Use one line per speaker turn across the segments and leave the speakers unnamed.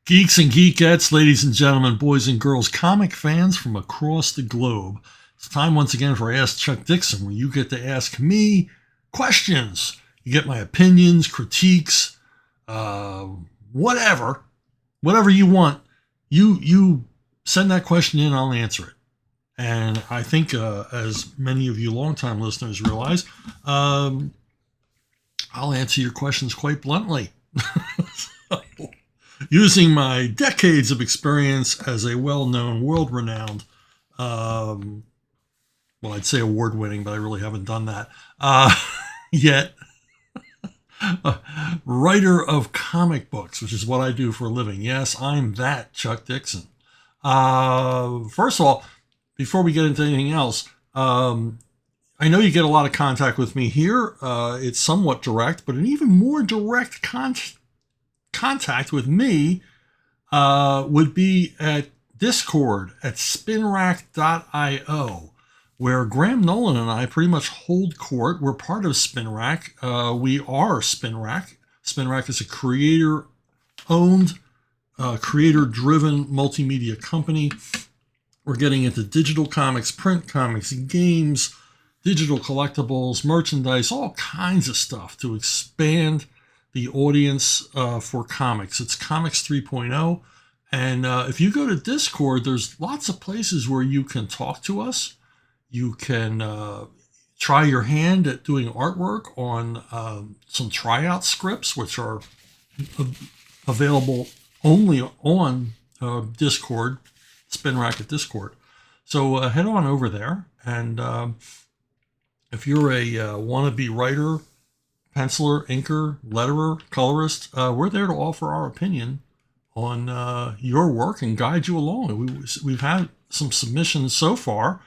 Geeks and geekettes, ladies and gentlemen, boys and girls, comic fans from across the globe. It's time once again for Ask Chuck Dixon, where you get to ask me questions. You get my opinions, critiques, whatever you want. You send that question in, I'll answer it. And I think, as many of you longtime listeners realize, I'll answer your questions quite bluntly. Using my decades of experience as a well-known, world-renowned, well, I'd say award-winning, but I really haven't done that yet, writer of comic books, which is what I do for a living. Yes, I'm that Chuck Dixon. First of all, before we get into anything else, I know you get a lot of contact with me here. It's somewhat direct, but an even more direct contact with me would be at Discord at spinrack.io, where Graham Nolan and I pretty much hold court. We're part of SpinRack. We are SpinRack. SpinRack is a creator-owned, creator-driven multimedia company. We're getting into digital comics, print comics, games, digital collectibles, merchandise, all kinds of stuff to expand the audience for comics. It's Comics 3.0. And if you go to Discord, there's lots of places where you can talk to us. You can try your hand at doing artwork on some tryout scripts, which are available only on Discord, SpinRack at Discord. So head on over there. And if you're a wannabe writer, penciler, inker, letterer, colorist, we're there to offer our opinion on your work and guide you along. We've had some submissions so far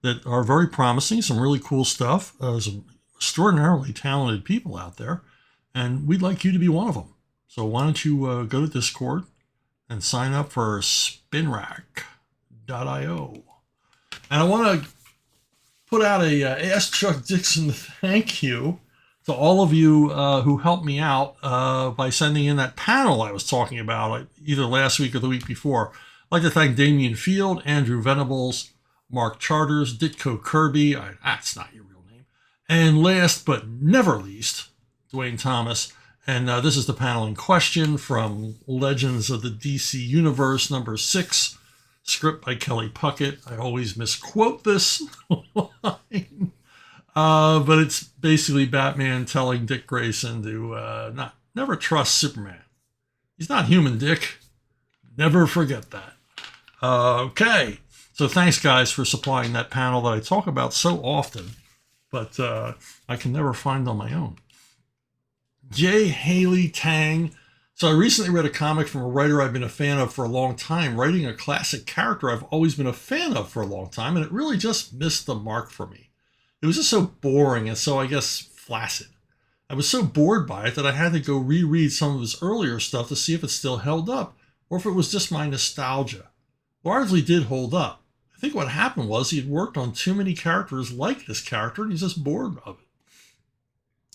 that are very promising, some really cool stuff, some extraordinarily talented people out there, and we'd like you to be one of them. So why don't you go to Discord and sign up for spinrack.io. And I want to put out a Ask Chuck Dixon thank you to all of you who helped me out by sending in that panel I was talking about either last week or the week before. I'd like to thank Damian Field, Andrew Venables, Mark Charters, Ditko Kirby, that's not your real name, and last but never least, Dwayne Thomas. And this is the panel in question from Legends of the DC Universe number 6, script by Kelly Puckett. I always misquote this line. But it's basically Batman telling Dick Grayson to never trust Superman. He's not human, Dick. Never forget that. Okay. So thanks, guys, for supplying that panel that I talk about so often, but I can never find on my own. J. Haley Tang. So I recently read a comic from a writer I've been a fan of for a long time, writing a classic character I've always been a fan of for a long time, and it really just missed the mark for me. It was just so boring and so, I guess, flaccid. I was so bored by it that I had to go reread some of his earlier stuff to see if it still held up, or if it was just my nostalgia. Largely did hold up. I think what happened was he had worked on too many characters like this character, and he's just bored of it.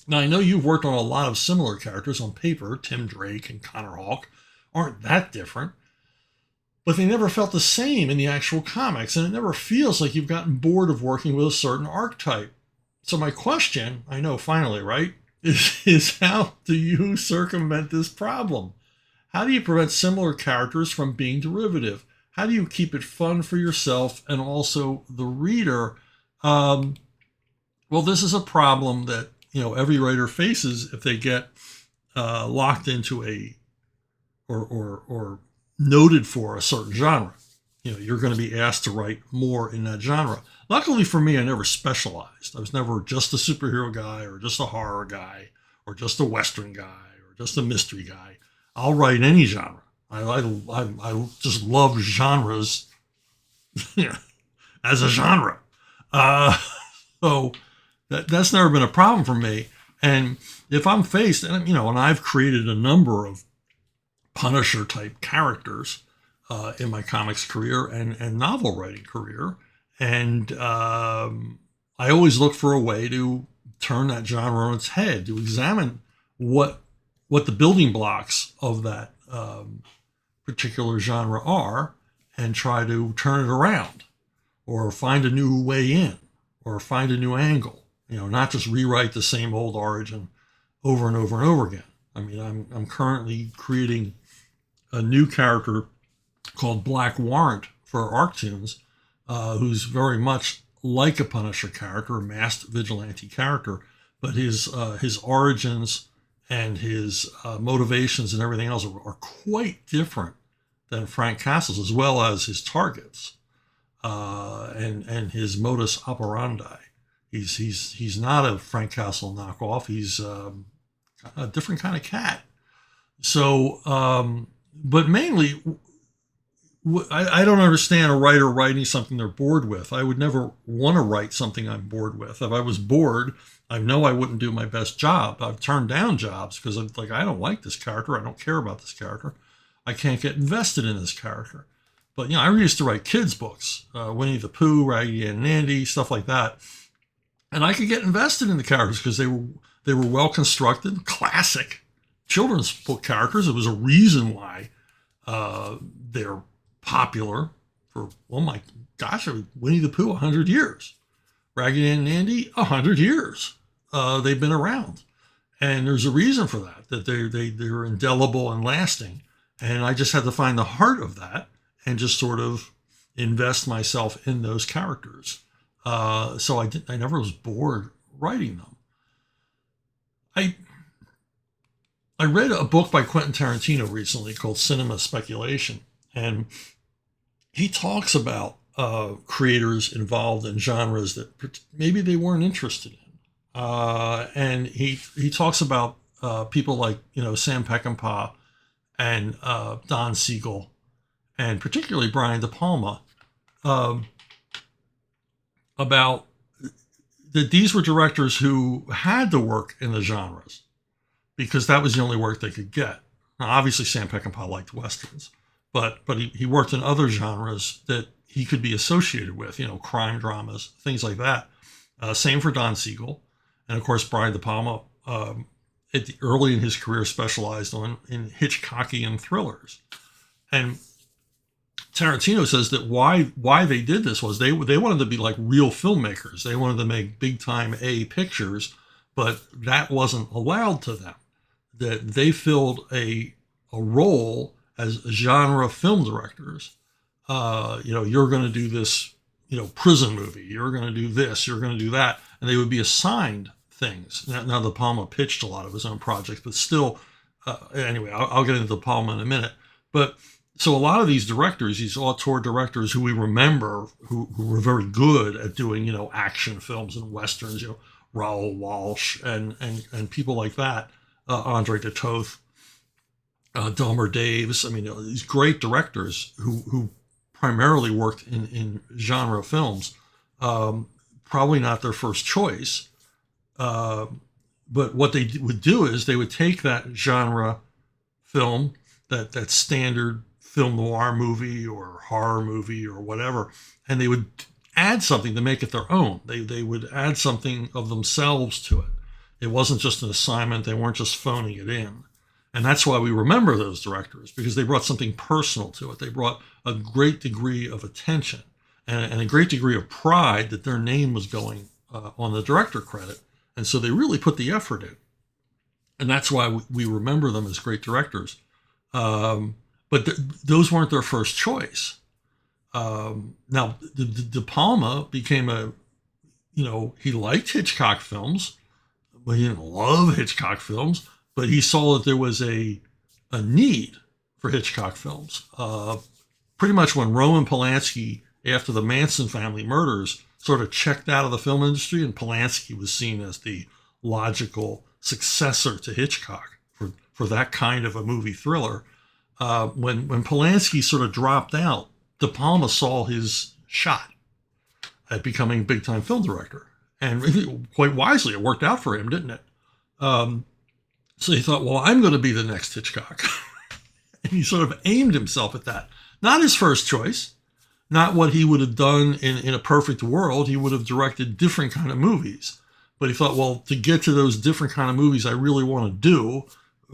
Now, I know you've worked on a lot of similar characters on paper. Tim Drake and Connor Hawke aren't that different, but they never felt the same in the actual comics, and it never feels like you've gotten bored of working with a certain archetype. So my question, I know finally, right, is how do you circumvent this problem? How do you prevent similar characters from being derivative? How do you keep it fun for yourself and also the reader? Well, this is a problem that, every writer faces if they get locked into or noted for a certain genre. You're going to be asked to write more in that genre. Luckily for me, I never specialized. I was never just a superhero guy or just a horror guy or just a Western guy or just a mystery guy. I'll write any genre. I just love genres as a genre. So that's never been a problem for me. And if I'm faced, and I've created a number of Punisher type characters in my comics career and novel writing career. And I always look for a way to turn that genre on its head, to examine what the building blocks of that particular genre are and try to turn it around or find a new way in or find a new angle, not just rewrite the same old origin over and over and over again. I mean, I'm currently creating a new character called Black Warrant for Arctoons, who's very much like a Punisher character, a masked vigilante character, but his origins and his motivations and everything else are quite different than Frank Castle's, as well as his targets and his modus operandi. He's not a Frank Castle knockoff. He's a different kind of cat. So, but mainly, I don't understand a writer writing something they're bored with. I would never want to write something I'm bored with. If I was bored, I know I wouldn't do my best job. I've turned down jobs because I'm like, I don't like this character. I don't care about this character. I can't get invested in this character. But, I used to write kids' books, Winnie the Pooh, Raggedy Ann and Andy, stuff like that. And I could get invested in the characters because they were well constructed, classic children's book characters. It was a reason why they're popular for, oh my gosh, Winnie the Pooh, 100 years. Raggedy Ann and Andy, 100 years. They've been around. And there's a reason for that they're indelible and lasting. And I just had to find the heart of that and just sort of invest myself in those characters. So I never was bored writing them. I read a book by Quentin Tarantino recently called Cinema Speculation, and he talks about creators involved in genres that maybe they weren't interested in. And he talks about people like, Sam Peckinpah and Don Siegel, and particularly Brian De Palma, about that these were directors who had to work in the genres because that was the only work they could get. Now, obviously, Sam Peckinpah liked Westerns, but he worked in other genres that he could be associated with, crime dramas, things like that. Same for Don Siegel. And, of course, Brian De Palma, early in his career, specialized in Hitchcockian thrillers. And Tarantino says that why they did this was they wanted to be like real filmmakers. They wanted to make big time A pictures, but that wasn't allowed to them. That they filled a role as genre film directors. You're going to do this, prison movie. You're going to do this. You're going to do that, and they would be assigned things. Now De Palma pitched a lot of his own projects, but still, anyway, I'll get into De Palma in a minute. But so a lot of these directors, these auteur directors who we remember, who were very good at doing, action films and westerns, Raoul Walsh and people like that, Andre de Toth, Delmer Daves. I mean, these great directors who primarily worked in genre films, probably not their first choice. But what they would do is they would take that genre film, that standard film noir movie or horror movie or whatever, and they would add something to make it their own. They would add something of themselves to it. It wasn't just an assignment. They weren't just phoning it in. And that's why we remember those directors, because they brought something personal to it. They brought a great degree of attention and a great degree of pride that their name was going on the director credit. And so they really put the effort in. And that's why we remember them as great directors. But those weren't their first choice. Now, De Palma became he liked Hitchcock films, but he didn't love Hitchcock films, but he saw that there was a need for Hitchcock films. Pretty much when Roman Polanski, after the Manson family murders, sort of checked out of the film industry, and Polanski was seen as the logical successor to Hitchcock for that kind of a movie thriller. When Polanski sort of dropped out, De Palma saw his shot at becoming a big-time film director. And quite wisely, it worked out for him, didn't it? So he thought, well, I'm going to be the next Hitchcock. And he sort of aimed himself at that. Not his first choice, not what he would have done in a perfect world. He would have directed different kind of movies. But he thought, well, to get to those different kind of movies I really want to do,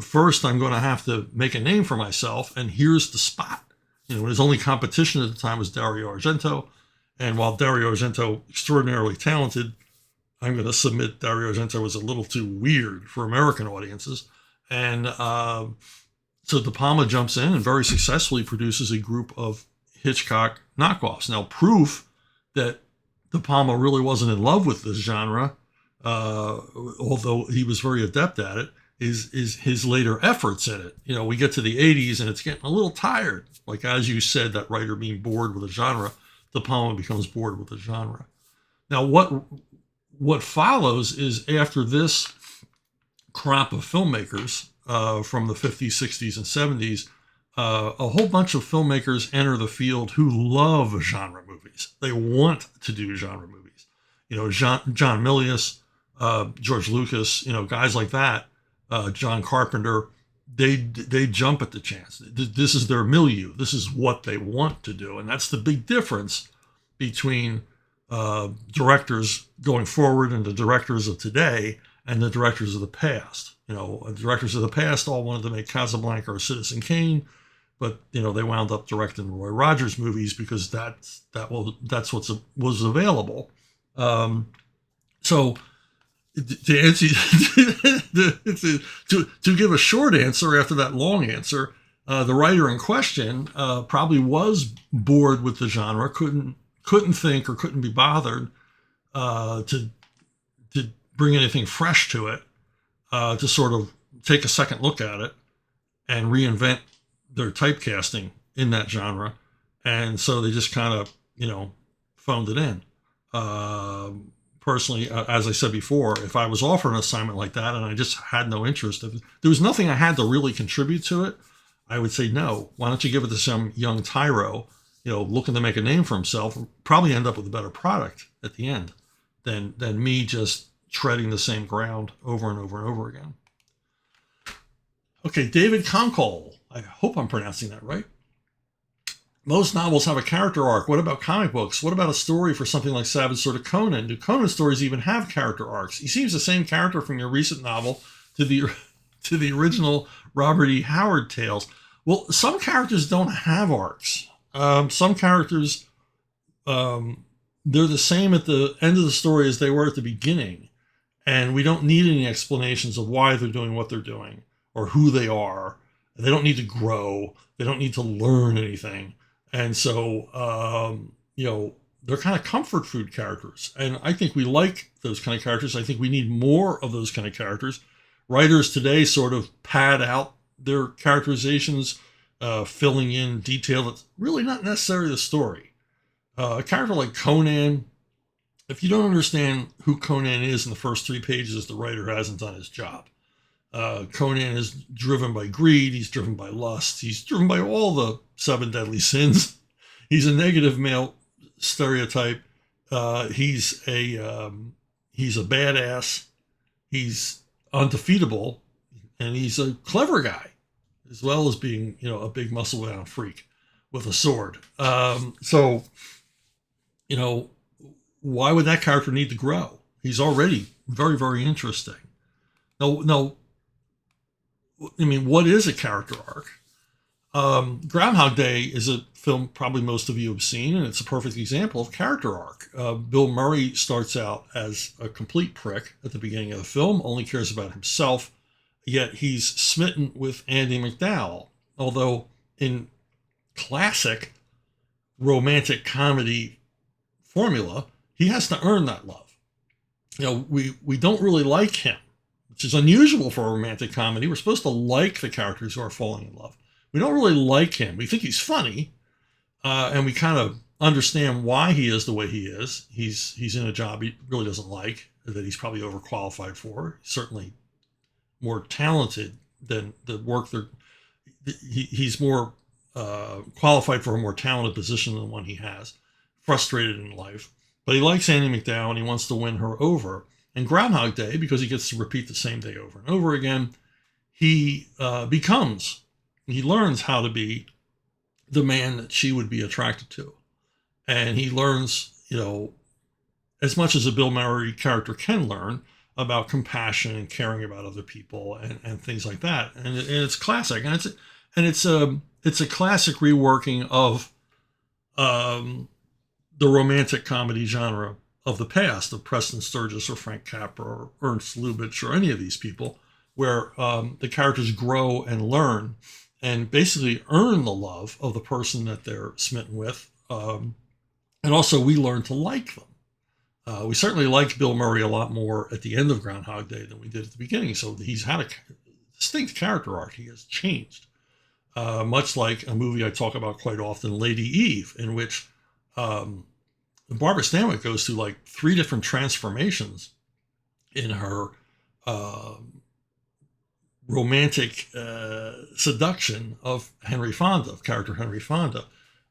first I'm going to have to make a name for myself, and here's the spot. His only competition at the time was Dario Argento, and while Dario Argento extraordinarily talented, I'm going to submit Dario Argento was a little too weird for American audiences. And so De Palma jumps in and very successfully produces a group of Hitchcock knockoffs. Now, proof that De Palma really wasn't in love with this genre, although he was very adept at it, is his later efforts in it. We get to the 80s and it's getting a little tired. Like, as you said, that writer being bored with a genre, De Palma becomes bored with the genre. Now, what follows is, after this crop of filmmakers from the 50s, 60s, and 70s, a whole bunch of filmmakers enter the field who love genre movies. They want to do genre movies. John Milius, George Lucas, guys like that, John Carpenter, they jump at the chance. This is their milieu. This is what they want to do. And that's the big difference between directors going forward and the directors of today and the directors of the past. The directors of the past all wanted to make Casablanca or Citizen Kane, but they wound up directing Roy Rogers movies because that's what was available. So to answer, to give a short answer after that long answer, the writer in question probably was bored with the genre, couldn't think or couldn't be bothered to bring anything fresh to it, to sort of take a second look at it and reinvent their typecasting in that genre. And so they just kind of, phoned it in. Personally, as I said before, if I was offered an assignment like that and I just had no interest, if there was nothing I had to really contribute to it, I would say, no, why don't you give it to some young tyro, looking to make a name for himself, probably end up with a better product at the end than me just treading the same ground over and over and over again. Okay, David Conkle. I hope I'm pronouncing that right. Most novels have a character arc. What about comic books? What about a story for something like Savage Sword of Conan? Do Conan stories even have character arcs? He seems the same character from your recent novel to the original Robert E. Howard tales. Well, some characters don't have arcs. Some characters, they're the same at the end of the story as they were at the beginning. And we don't need any explanations of why they're doing what they're doing or who they are. They don't need to grow. They don't need to learn anything. And so, they're kind of comfort food characters. And I think we like those kind of characters. I think we need more of those kind of characters. Writers today sort of pad out their characterizations, filling in detail that's really not necessarily the story. A character like Conan, if you don't understand who Conan is in the first 3 pages, the writer hasn't done his job. Conan is driven by greed. He's driven by lust. He's driven by all the 7 deadly sins. He's a negative male stereotype. He's a badass. He's undefeatable, and he's a clever guy, as well as being a big muscle-bound freak with a sword. So why would that character need to grow? He's already very, very interesting. No. I mean, what is a character arc? Groundhog Day is a film probably most of you have seen, and it's a perfect example of character arc. Bill Murray starts out as a complete prick at the beginning of the film, only cares about himself, yet he's smitten with Andie MacDowell. Although in classic romantic comedy formula, he has to earn that love. We don't really like him, which is unusual for a romantic comedy. We're supposed to like the characters who are falling in love. We don't really like him. We think he's funny, and we kind of understand why he is the way he is. He's in a job he really doesn't like, that he's probably overqualified for. He's certainly more talented than the work he's more qualified for a more talented position than the one he has. Frustrated in life. But he likes Andie MacDowell, and he wants to win her over. And Groundhog Day, because he gets to repeat the same day over and over again, he learns how to be the man that she would be attracted to. And he learns, as much as a Bill Murray character can learn, about compassion and caring about other people and things like that. And it's classic, and it's a classic reworking of the romantic comedy genre of the past, of Preston Sturges or Frank Capra or Ernst Lubitsch or any of these people, where the characters grow and learn and basically earn the love of the person that they're smitten with. And also we learn to like them. We certainly liked Bill Murray a lot more at the end of Groundhog Day than we did at the beginning. So he's had a distinct character arc. He has changed. Much like a movie I talk about quite often, Lady Eve, in which Barbara Stanwyck goes through like 3 different transformations in her romantic seduction of Henry Fonda, of character Henry Fonda.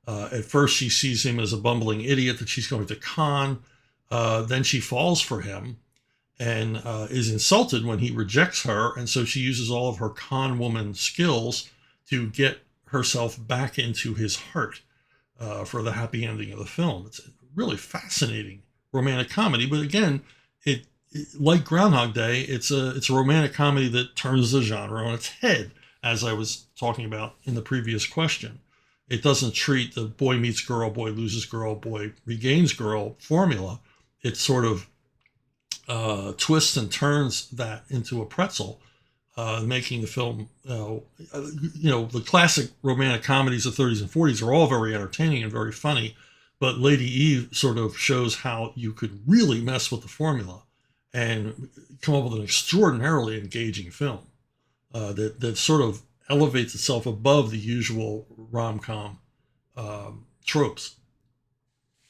At first, she sees him as a bumbling idiot that she's going to con. Then she falls for him and is insulted when he rejects her. And so she uses all of her con woman skills to get herself back into his heart for the happy ending of the film. It's a really fascinating romantic comedy. But again, it like Groundhog Day, it's a romantic comedy that turns the genre on its head, as I was talking about in the previous question. It doesn't treat the boy meets girl, boy loses girl, boy regains girl formula. It sort of twists and turns that into a pretzel, making the film, the classic romantic comedies of the 30s and 40s are all very entertaining and very funny. But Lady Eve sort of shows how you could really mess with the formula and come up with an extraordinarily engaging film that sort of elevates itself above the usual rom-com tropes.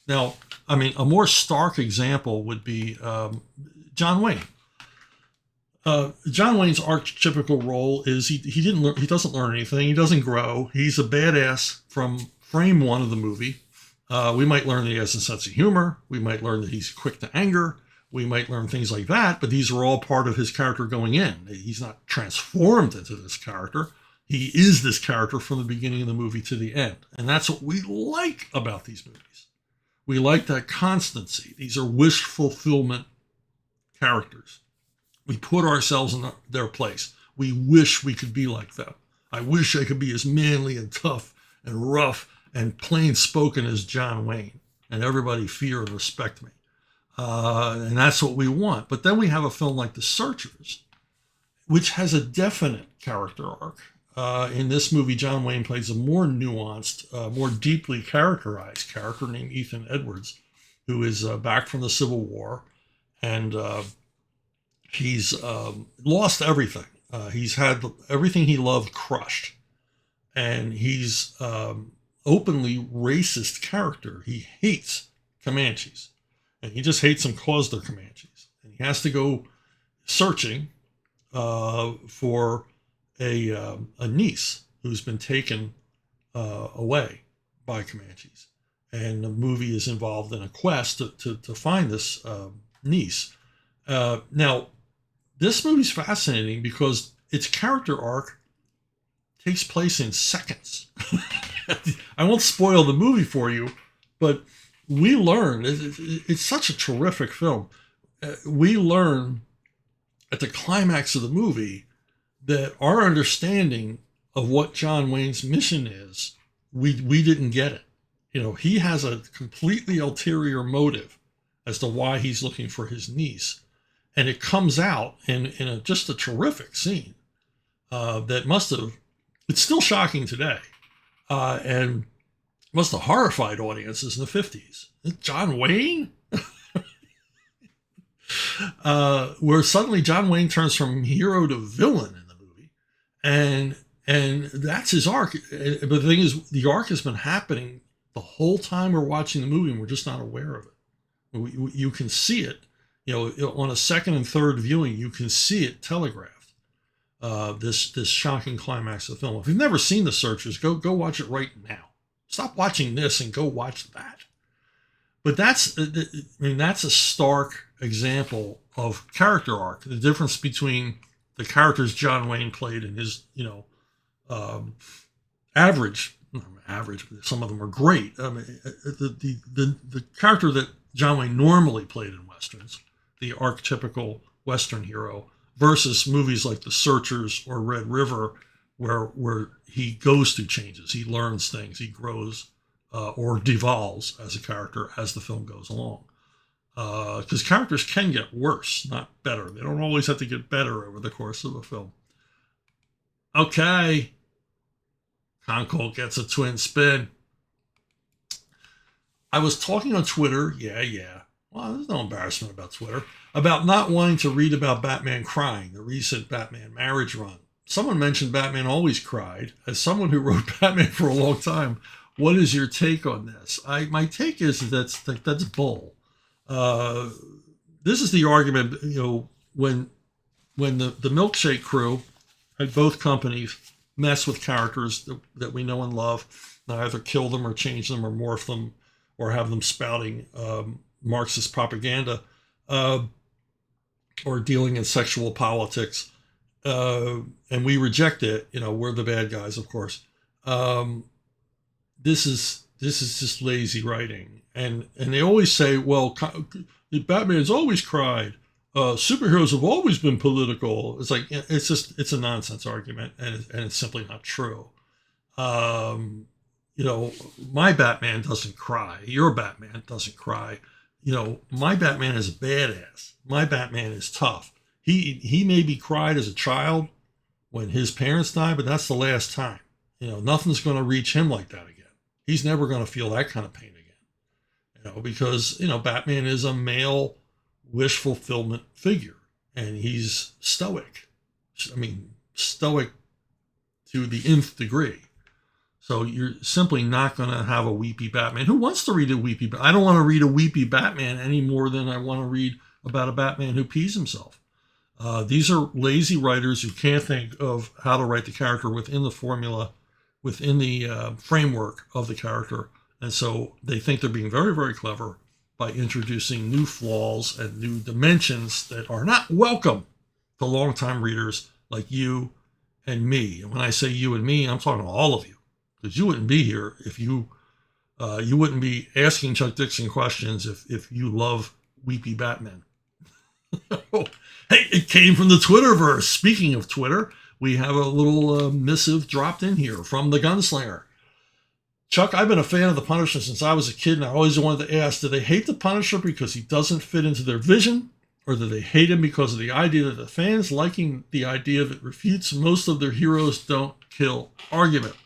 Now, I mean, a more stark example would be John Wayne. John Wayne's archetypical role is he doesn't learn anything. He doesn't grow. He's a badass from frame 1 of the movie. We might learn that he has a sense of humor. We might learn that he's quick to anger. We might learn things like that, but these are all part of his character going in. He's not transformed into this character. He is this character from the beginning of the movie to the end. And that's what we like about these movies. We like that constancy. These are wish fulfillment characters. We put ourselves in their place. We wish we could be like them. I wish I could be as manly and tough and rough and plain spoken as John Wayne, and everybody fear and respect me. And that's what we want. But then we have a film like The Searchers, which has a definite character arc. In this movie, John Wayne plays a more nuanced, more deeply characterized character named Ethan Edwards, who is back from the Civil War, and he's lost everything. He's had everything he loved crushed, and he's openly racist character. He hates Comanches, and he just hates them because they're Comanches. And he has to go searching for a niece who's been taken away by Comanches. And the movie is involved in a quest to find this niece. Now, this movie's fascinating because its character arc takes place in seconds. I won't spoil the movie for you, but we learn, it's such a terrific film. We learn at the climax of the movie that our understanding of what John Wayne's mission is, we didn't get it. You know, he has a completely ulterior motive as to why he's looking for his niece. And it comes out in just a terrific scene that must have, it's still shocking today, and must have horrified audiences in the 50s. John Wayne? Where suddenly John Wayne turns from hero to villain in the movie. And that's his arc. But the thing is, the arc has been happening the whole time we're watching the movie, and we're just not aware of it. You can see it, you know, on a second and third viewing, you can see it telegraphed. This shocking climax of the film. If you've never seen The Searchers, go watch it right now. Stop watching this and go watch that. But that's a stark example of character arc. The difference between the characters John Wayne played and his, average. Some of them are great. I mean, the character that John Wayne normally played in westerns, the archetypical Western hero, versus movies like The Searchers or Red River, where he goes through changes, he learns things, he grows or devolves as a character as the film goes along. Because characters can get worse, not better. They don't always have to get better over the course of a film. Okay. Concolt gets a twin spin. I was talking on Twitter, well, there's no embarrassment about Twitter, about not wanting to read about Batman crying, the recent Batman marriage run. Someone mentioned Batman always cried. As someone who wrote Batman for a long time, what is your take on this? My take is that's bull. This is the argument, when the milkshake crew at both companies mess with characters that we know and love, either kill them or change them or morph them or have them spouting Marxist propaganda or dealing in sexual politics, and we reject it. We're the bad guys, of course. This is just lazy writing, and they always say, well, Batman's always cried. Superheroes have always been political. It's like, it's a nonsense argument, and it's simply not true. My Batman doesn't cry. Your Batman doesn't cry. My Batman is a badass. My Batman is tough. He maybe cried as a child when his parents died, but that's the last time. Nothing's going to reach him like that again. He's never going to feel that kind of pain again. Because Batman is a male wish fulfillment figure, and he's stoic. Stoic to the nth degree. So you're simply not going to have a weepy Batman. Who wants to read a weepy Batman? I don't want to read a weepy Batman any more than I want to read about a Batman who pees himself. These are lazy writers who can't think of how to write the character within the formula, within the framework of the character. And so they think they're being very, very clever by introducing new flaws and new dimensions that are not welcome to longtime readers like you and me. And when I say you and me, I'm talking to all of you, because you wouldn't be here if you wouldn't be asking Chuck Dixon questions if you love weepy Batman. Hey, it came from the Twitterverse. Speaking of Twitter, we have a little missive dropped in here from the Gunslinger. Chuck, I've been a fan of the Punisher since I was a kid, and I always wanted to ask, do they hate the Punisher because he doesn't fit into their vision, or do they hate him because of the idea that the fans liking the idea that refutes most of their heroes don't kill argument?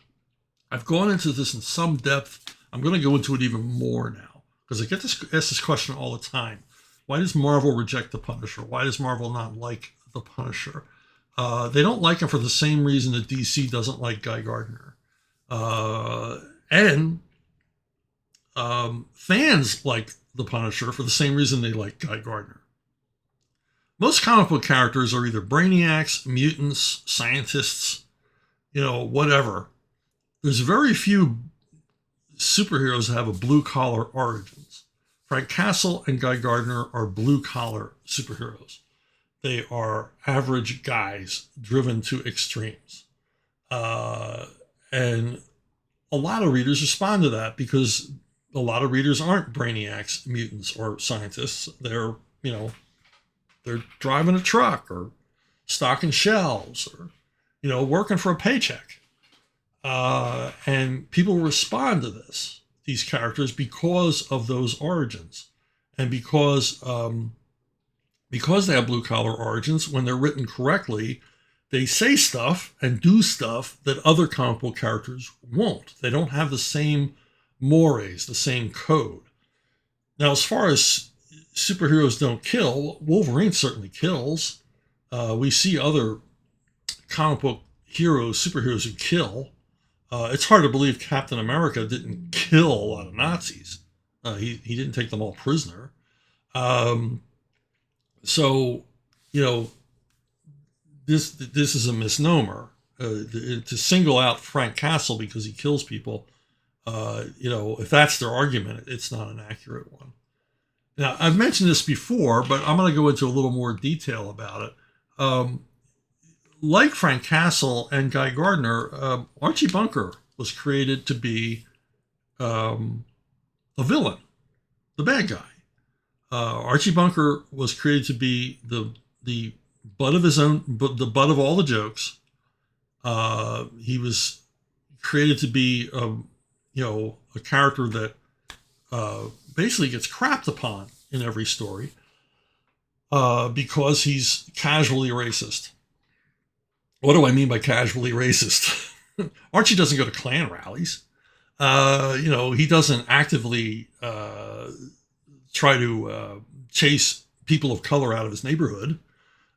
I've gone into this in some depth. I'm going to go into it even more now, because I get asked this question all the time. Why does Marvel reject the Punisher? Why does Marvel not like the Punisher? They don't like him for the same reason that DC doesn't like Guy Gardner. And fans like the Punisher for the same reason they like Guy Gardner. Most comic book characters are either brainiacs, mutants, scientists, whatever. There's very few superheroes that have a blue-collar origins. Frank Castle and Guy Gardner are blue-collar superheroes. They are average guys driven to extremes. And a lot of readers respond to that because a lot of readers aren't brainiacs, mutants, or scientists. They're driving a truck or stocking shelves or, working for a paycheck. And people respond to these characters because of those origins. And because they have blue-collar origins, when they're written correctly, they say stuff and do stuff that other comic book characters won't. They don't have the same mores, the same code. Now, as far as superheroes don't kill, Wolverine certainly kills. We see other comic book heroes, superheroes who kill. It's hard to believe Captain America didn't kill a lot of Nazis. He didn't take them all prisoner. This is a misnomer. To single out Frank Castle because he kills people, if that's their argument, it's not an accurate one. Now, I've mentioned this before, but I'm going to go into a little more detail about it. Like Frank Castle and Guy Gardner, Archie Bunker was created to be a villain, the bad guy. Archie Bunker was created to be the the butt of his own, but the butt of all the jokes. He was created to be, a character that basically gets crapped upon in every story because he's casually racist. What do I mean by casually racist? Archie doesn't go to Klan rallies. He doesn't actively try to chase people of color out of his neighborhood.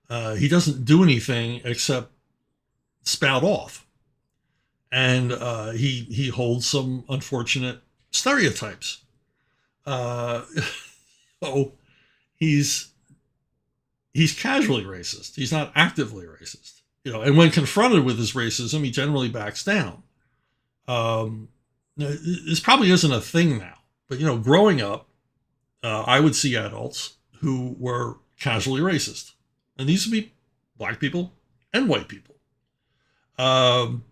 He doesn't do anything except spout off. And he holds some unfortunate stereotypes. So he's casually racist. He's not actively racist. And when confronted with his racism, he generally backs down. This probably isn't a thing now, but growing up, I would see adults who were casually racist, and these would be black people and white people, and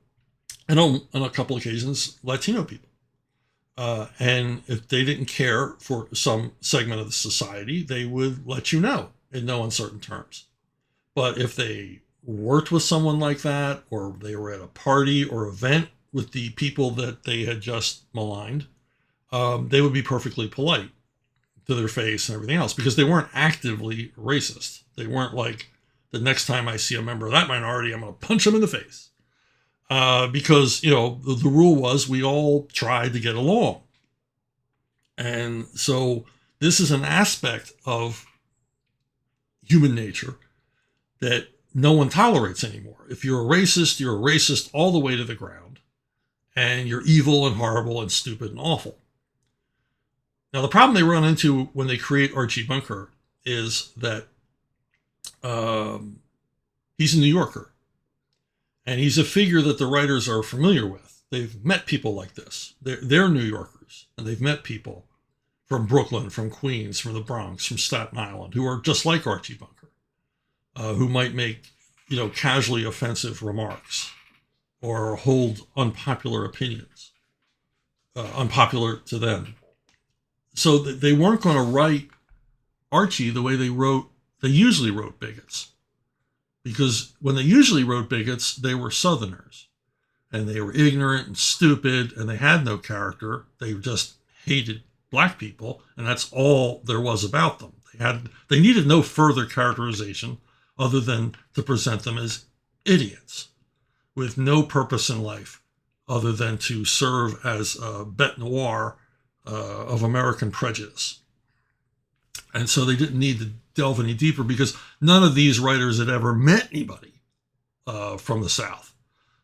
on a couple occasions, Latino people. And if they didn't care for some segment of the society, they would let you know in no uncertain terms. But if they worked with someone like that, or they were at a party or event with the people that they had just maligned, they would be perfectly polite to their face and everything else, because they weren't actively racist. They weren't like, the next time I see a member of that minority, I'm going to punch them in the face. Because, the rule was we all tried to get along. And so this is an aspect of human nature that no one tolerates anymore. If you're a racist all the way to the ground, and you're evil and horrible and stupid and awful. Now, the problem they run into when they create Archie Bunker is that he's a New Yorker, and he's a figure that the writers are familiar with. They've met people like this. They're New Yorkers, and they've met people from Brooklyn, from Queens, from the Bronx, from Staten Island, who are just like Archie Bunker, who might make, casually offensive remarks or hold unpopular opinions, unpopular to them. So they weren't going to write Archie the way they usually wrote bigots. Because when they usually wrote bigots, they were Southerners. And they were ignorant and stupid, and they had no character. They just hated black people, and that's all there was about them. They needed no further characterization other than to present them as idiots with no purpose in life other than to serve as a bête noire of American prejudice. And so they didn't need to delve any deeper, because none of these writers had ever met anybody from the South.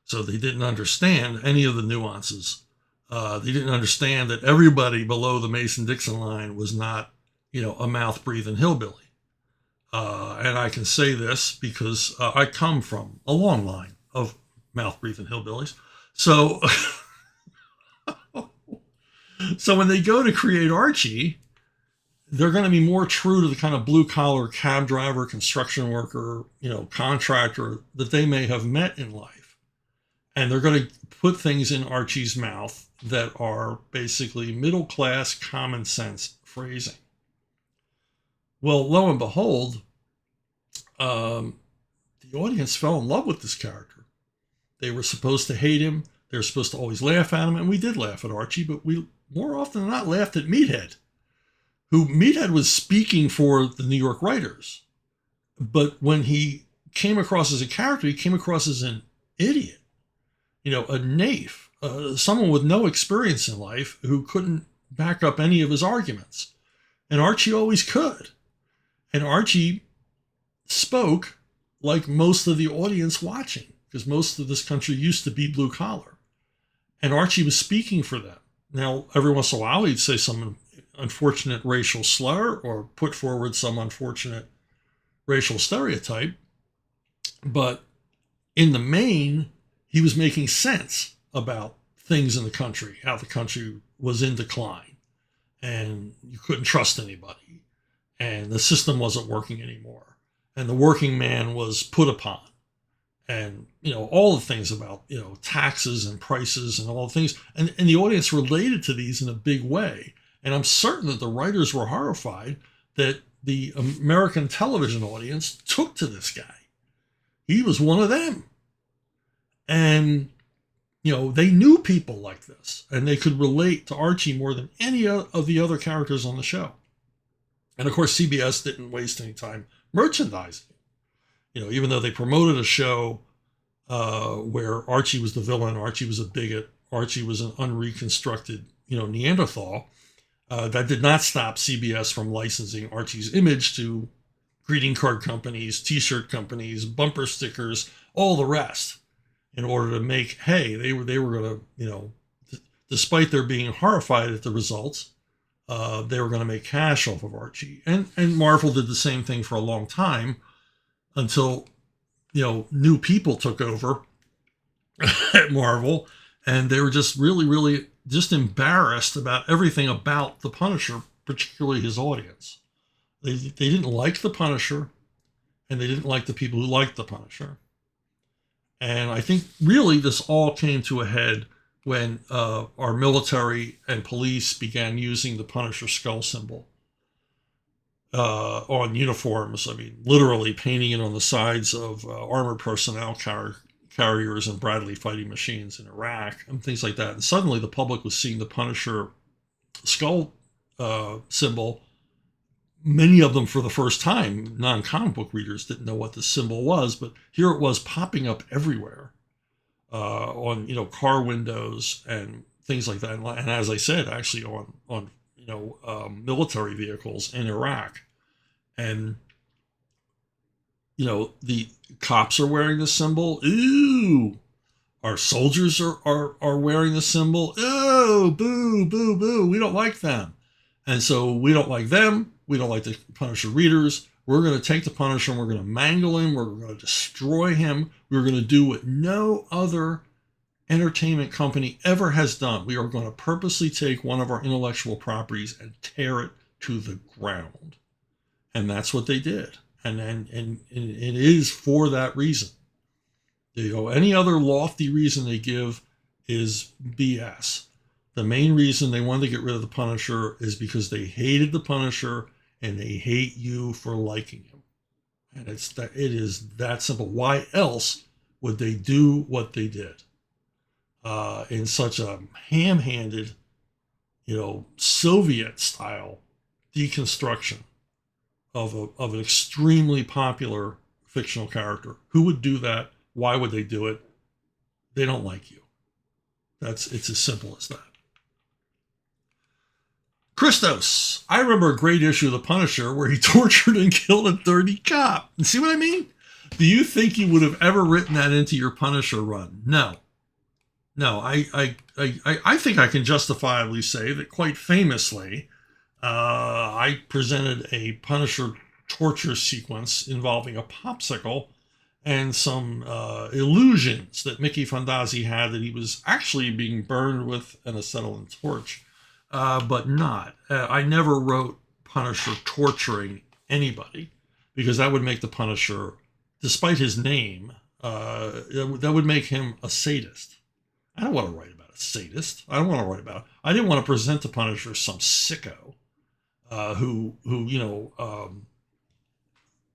So they didn't understand any of the nuances. They didn't understand that everybody below the Mason-Dixon line was not, a mouth-breathing hillbilly. And I can say this because I come from a long line of mouth-breathing hillbillies. So, so when they go to create Archie, they're going to be more true to the kind of blue-collar cab driver, construction worker, contractor that they may have met in life. And they're going to put things in Archie's mouth that are basically middle-class, common-sense phrasing. Well, lo and behold, the audience fell in love with this character. They were supposed to hate him. They were supposed to always laugh at him. And we did laugh at Archie, but we more often than not laughed at Meathead, who Meathead was speaking for the New York writers. But when he came across as a character, he came across as an idiot, a naif, someone with no experience in life who couldn't back up any of his arguments. And Archie always could. And Archie spoke like most of the audience watching, because most of this country used to be blue collar. And Archie was speaking for them. Now, every once in a while, he'd say some unfortunate racial slur or put forward some unfortunate racial stereotype. But in the main, he was making sense about things in the country, how the country was in decline, and you couldn't trust anybody, and the system wasn't working anymore, and the working man was put upon, and all the things about taxes and prices and all the things, and the audience related to these in a big way. And I'm certain that the writers were horrified that the American television audience took to this guy. He was one of them. And, they knew people like this, and they could relate to Archie more than any of the other characters on the show. And of course, CBS didn't waste any time merchandising. Even though they promoted a show where Archie was the villain, Archie was a bigot, Archie was an unreconstructed, Neanderthal, that did not stop CBS from licensing Archie's image to greeting card companies, T-shirt companies, bumper stickers, all the rest, in order to make they were going to, despite their being horrified at the results, they were going to make cash off of Archie. And Marvel did the same thing for a long time until, new people took over at Marvel, and they were just really, really just embarrassed about everything about the Punisher, particularly his audience. They didn't like the Punisher, and they didn't like the people who liked the Punisher. And I think really this all came to a head when our military and police began using the Punisher skull symbol on uniforms. I mean, literally painting it on the sides of armored personnel carriers and Bradley fighting machines in Iraq and things like that. And suddenly the public was seeing the Punisher skull symbol. Many of them for the first time, non-comic book readers didn't know what the symbol was, but here it was popping up everywhere on, car windows and things like that. And as I said, actually on military vehicles in Iraq. And, the cops are wearing the symbol. Ooh, our soldiers are wearing the symbol. Oh, boo, boo, boo. We don't like them. And so we don't like them. We don't like the Punisher readers. We're going to take the Punisher and we're going to mangle him. We're going to destroy him. We're going to do what no other entertainment company ever has done. We are going to purposely take one of our intellectual properties and tear it to the ground. And that's what they did. And it is for that reason. Any other lofty reason they give is BS. The main reason they wanted to get rid of the Punisher is because they hated the Punisher and they hate you for liking him. And it is that simple. Why else would they do what they did in such a ham-handed, Soviet-style deconstruction of an extremely popular fictional character? Who would do that? Why would they do it? They don't like you. It's as simple as that. Christos. I remember a great issue of The Punisher where he tortured and killed a dirty cop. And see what I mean? Do you think you would have ever written that into your Punisher run? No. I think I can justifiably say that quite famously, I presented a Punisher torture sequence involving a popsicle and some illusions that Mickey Fandazzi had that he was actually being burned with an acetylene torch. But not. I never wrote Punisher torturing anybody because that would make the Punisher, despite his name, that would make him a sadist. I don't want to write about a sadist. I didn't want to present the Punisher as some sicko who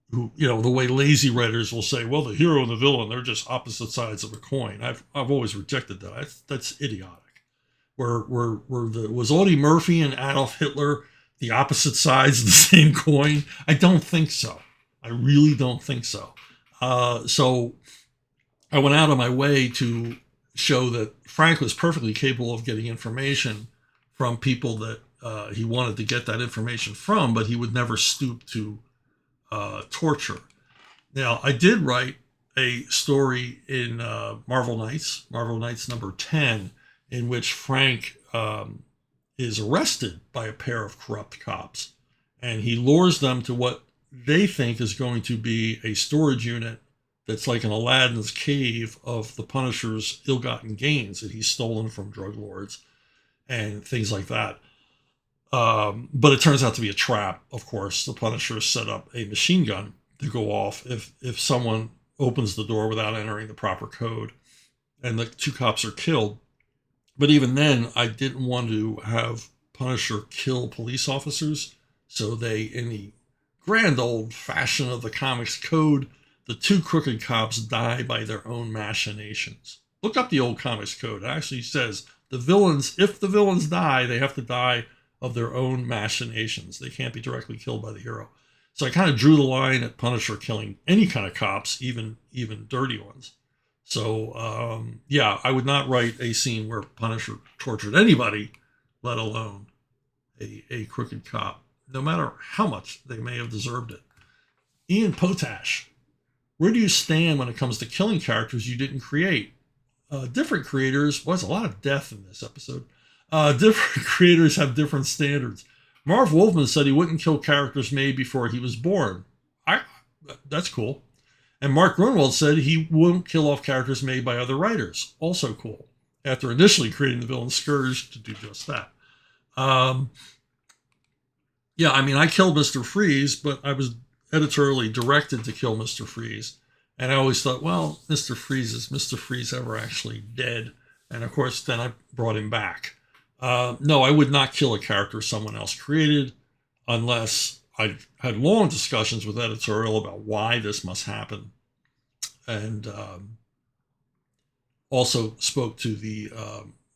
the way lazy writers will say, well, the hero and the villain, they're just opposite sides of a coin. I've always rejected that. That's idiotic. Was Audie Murphy and Adolf Hitler the opposite sides of the same coin? I don't think so. I really don't think so. So I went out of my way to show that Frank was perfectly capable of getting information from people that he wanted to get that information from, but he would never stoop to torture. Now, I did write a story in Marvel Knights number 10, in which Frank is arrested by a pair of corrupt cops, and he lures them to what they think is going to be a storage unit that's like an Aladdin's cave of the Punisher's ill-gotten gains that he's stolen from drug lords and things like that. But it turns out to be a trap, of course. The Punisher set up a machine gun to go off if someone opens the door without entering the proper code, and the two cops are killed. But even then, I didn't want to have Punisher kill police officers, so in the grand old fashion of the comics code, the two crooked cops die by their own machinations. Look up the old comics code. It actually says the villains, if the villains die, they have to die of their own machinations. They can't be directly killed by the hero. So I kind of drew the line at Punisher killing any kind of cops, even dirty ones. So, yeah, I would not write a scene where Punisher tortured anybody, let alone a crooked cop, no matter how much they may have deserved it. Ian Potash, where do you stand when it comes to killing characters you didn't create? Different creators, there's a lot of death in this episode. Different creators have different standards. Marv Wolfman said he wouldn't kill characters made before he was born. That's cool. And Mark Grunwald said he won't kill off characters made by other writers. Also cool. After initially creating the villain Scourge to do just that. Yeah, I mean, I killed Mr. Freeze, but I was editorially directed to kill Mr. Freeze. And I always thought, well, Mr. Freeze ever actually dead? And of course, then I brought him back. No, I would not kill a character someone else created unless I had long discussions with editorial about why this must happen. And also spoke to the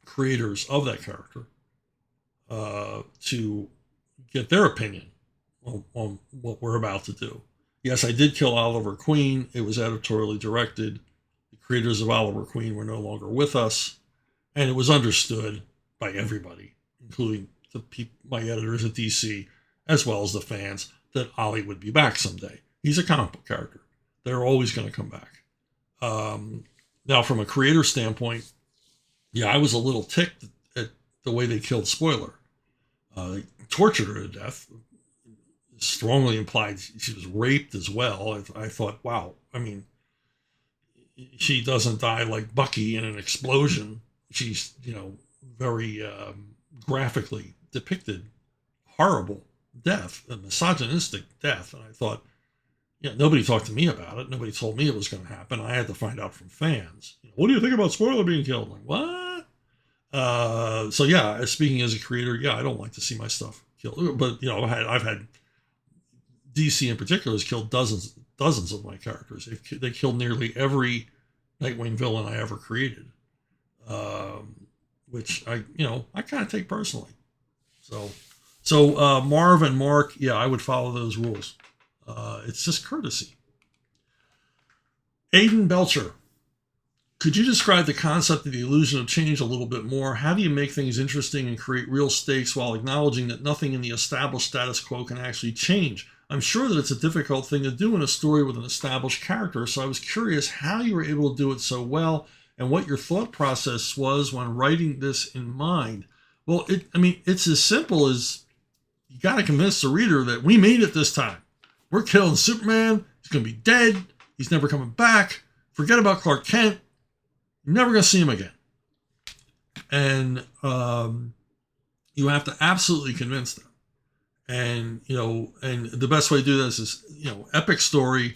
creators of that character to get their opinion on what we're about to do. Yes, I did kill Oliver Queen. It was editorially directed. The creators of Oliver Queen were no longer with us. And it was understood by everybody, including my editors at DC, as well as the fans, that Ollie would be back someday. He's a comic book character. They're always going to come back. Now, from a creator standpoint, yeah, I was a little ticked at the way they killed Spoiler. They tortured her to death. Strongly implied she was raped as well. I thought, wow, I mean, she doesn't die like Bucky in an explosion. She's, very graphically depicted horrible death, a misogynistic death. And I thought, nobody talked to me about it. Nobody told me it was going to happen. I had to find out from fans. What do you think about Spoiler being killed? I'm like, what? So yeah, speaking as a creator, yeah, I don't like to see my stuff killed. But I've had DC in particular has killed dozens of my characters. They killed nearly every Nightwing villain I ever created, which I kind of take personally. So Marv and Mark, yeah, I would follow those rules. It's just courtesy. Aiden Belcher, could you describe the concept of the illusion of change a little bit more? How do you make things interesting and create real stakes while acknowledging that nothing in the established status quo can actually change? I'm sure that it's a difficult thing to do in a story with an established character, so I was curious how you were able to do it so well and what your thought process was when writing this in mind. Well, it's as simple as you got to convince the reader that we made it this time. We're killing Superman. He's going to be dead. He's never coming back. Forget about Clark Kent. You're never going to see him again. And you have to absolutely convince them. And, and the best way to do this is, epic story,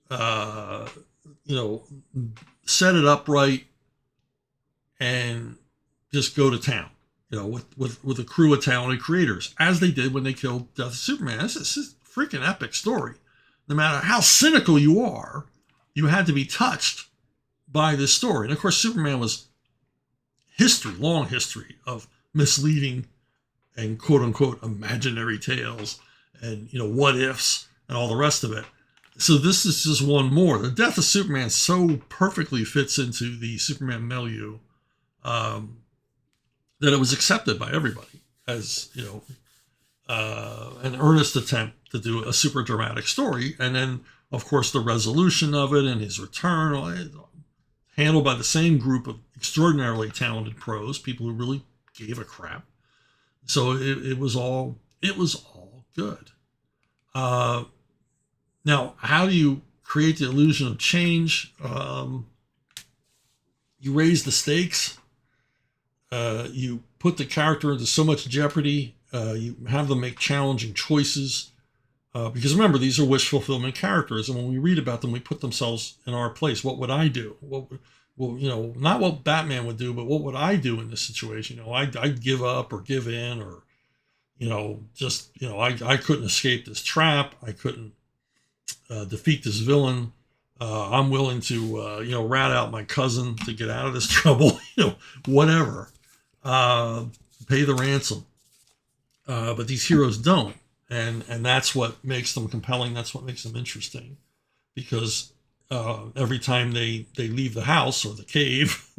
set it up right and just go to town, with a crew of talented creators, as they did when they killed Death of Superman. This is a freaking epic story. No matter how cynical you are, you had to be touched by this story. And of course, Superman was long history of misleading and quote unquote imaginary tales and, what ifs and all the rest of it. So this is just one more. The Death of Superman so perfectly fits into the Superman milieu that it was accepted by everybody as, an earnest attempt to do a super dramatic story. And then, of course, the resolution of it and his return, handled by the same group of extraordinarily talented pros, people who really gave a crap. So it was all good. Now, how do you create the illusion of change? You raise the stakes. You put the character into so much jeopardy. You have them make challenging choices. Because remember, these are wish fulfillment characters. And when we read about them, we put themselves in our place. What would I do? Not what Batman would do, but what would I do in this situation? I'd give up or give in or, I couldn't escape this trap. I couldn't defeat this villain. I'm willing to, rat out my cousin to get out of this trouble, whatever. Pay the ransom. But these heroes don't. And that's what makes them compelling. That's what makes them interesting. Because every time they leave the house or the cave,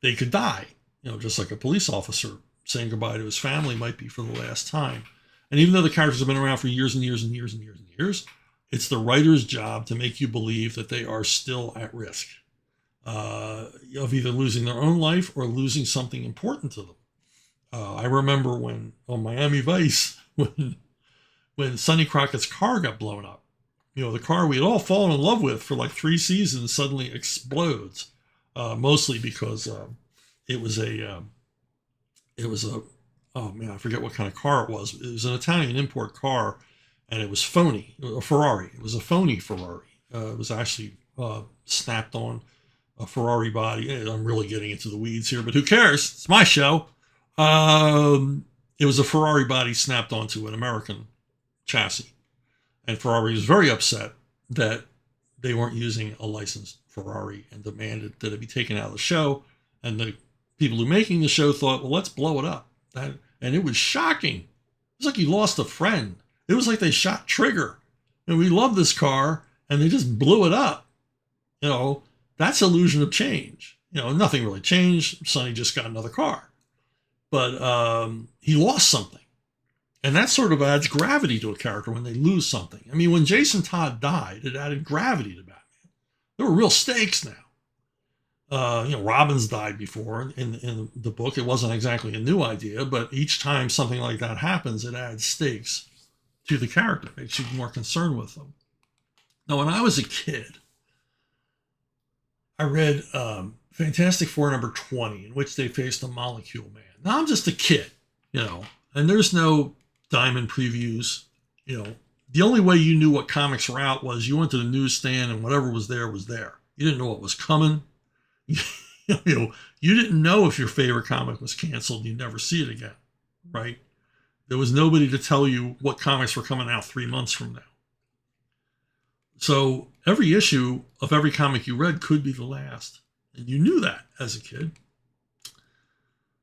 they could die. Just like a police officer saying goodbye to his family might be for the last time. And even though the characters have been around for years and years and years and years and years, it's the writer's job to make you believe that they are still at risk of either losing their own life or losing something important to them. I remember when on Miami Vice, when Sonny Crockett's car got blown up, the car we had all fallen in love with for like 3 seasons suddenly explodes, mostly because it was a oh man, I forget what kind of car it was. It was an Italian import car, and it was phony. It was a Ferrari. It was a phony Ferrari. It was actually snapped on a Ferrari body. I'm really getting into the weeds here, but who cares? It's my show. It was a Ferrari body snapped onto an American chassis. And Ferrari was very upset that they weren't using a licensed Ferrari and demanded that it be taken out of the show. And the people who were making the show thought, well, let's blow it up. And it was shocking. It was like you lost a friend. It was like they shot trigger. And we loved this car, and they just blew it up. That's illusion of change. Nothing really changed. Sonny just got another car. But he lost something. And that sort of adds gravity to a character when they lose something. I mean, when Jason Todd died, it added gravity to Batman. There were real stakes now. Robin's died before in the book. It wasn't exactly a new idea, but each time something like that happens, it adds stakes to the character. It makes you more concerned with them. Now, when I was a kid, I read Fantastic Four number 20, in which they faced a Molecule Man. Now, I'm just a kid, and there's no Diamond previews. The only way you knew what comics were out was you went to the newsstand and whatever was there was there. You didn't know what was coming. You didn't know if your favorite comic was canceled. You'd never see it again, right? There was nobody to tell you what comics were coming out 3 months from now. So every issue of every comic you read could be the last. And you knew that as a kid.